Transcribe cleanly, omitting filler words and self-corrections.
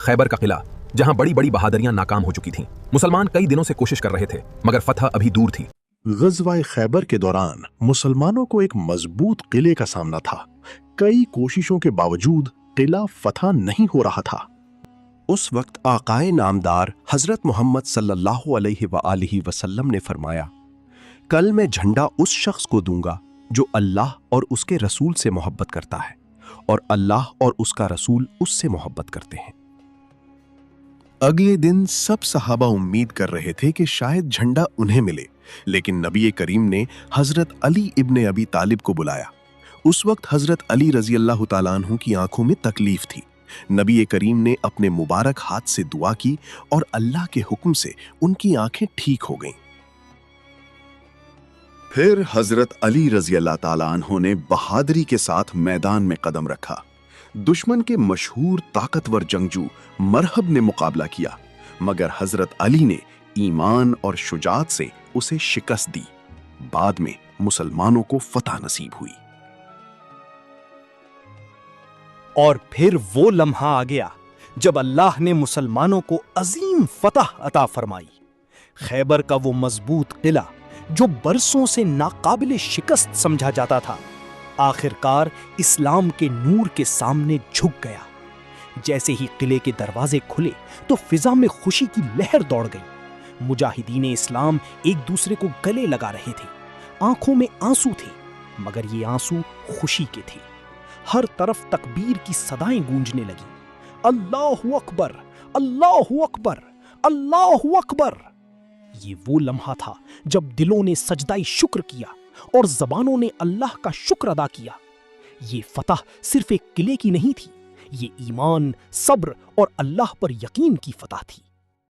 خیبر کا قلعہ جہاں بڑی بڑی بہادریاں ناکام ہو چکی تھیں، مسلمان کئی دنوں سے کوشش کر رہے تھے مگر فتح ابھی دور تھی۔ غزوہ خیبر کے دوران مسلمانوں کو ایک مضبوط قلعے کا سامنا تھا۔ کئی کوششوں کے باوجود قلعہ فتح نہیں ہو رہا تھا۔ اس وقت آقائے نامدار حضرت محمد صلی اللہ علیہ وآلہ وسلم نے فرمایا، کل میں جھنڈا اس شخص کو دوں گا جو اللہ اور اس کے رسول سے محبت کرتا ہے اور اللہ اور اس کا رسول اس سے محبت کرتے ہیں۔ اگلے دن سب صحابہ امید کر رہے تھے کہ شاید جھنڈا انہیں ملے، لیکن نبی کریم نے حضرت علی ابن ابی طالب کو بلایا۔ اس وقت حضرت علی رضی اللہ تعالیٰ عنہ کی آنکھوں میں تکلیف تھی۔ نبی کریم نے اپنے مبارک ہاتھ سے دعا کی اور اللہ کے حکم سے ان کی آنکھیں ٹھیک ہو گئیں۔ پھر حضرت علی رضی اللہ تعالیٰ عنہ نے بہادری کے ساتھ میدان میں قدم رکھا۔ دشمن کے مشہور طاقتور جنگجو مرہب نے مقابلہ کیا، مگر حضرت علی نے ایمان اور شجاعت سے اسے شکست دی۔ بعد میں مسلمانوں کو فتح نصیب ہوئی۔ اور پھر وہ لمحہ آ گیا جب اللہ نے مسلمانوں کو عظیم فتح عطا فرمائی۔ خیبر کا وہ مضبوط قلعہ جو برسوں سے ناقابل شکست سمجھا جاتا تھا، آخر کار اسلام کے نور کے سامنے جھک گیا۔ جیسے ہی قلعے کے دروازے کھلے تو فضا میں خوشی کی لہر دوڑ گئی۔ مجاہدین اسلام ایک دوسرے کو گلے لگا رہے تھے، آنکھوں میں آنسو تھے، مگر یہ آنسو خوشی کے تھے۔ ہر طرف تکبیر کی صدائیں گونجنے لگیں، اللہ اکبر، اللہ اکبر، اللہ اکبر۔ یہ وہ لمحہ تھا جب دلوں نے سجدہ شکر کیا اور زبانوں نے اللہ کا شکر ادا کیا۔ یہ فتح صرف ایک قلعے کی نہیں تھی، یہ ایمان، صبر اور اللہ پر یقین کی فتح تھی۔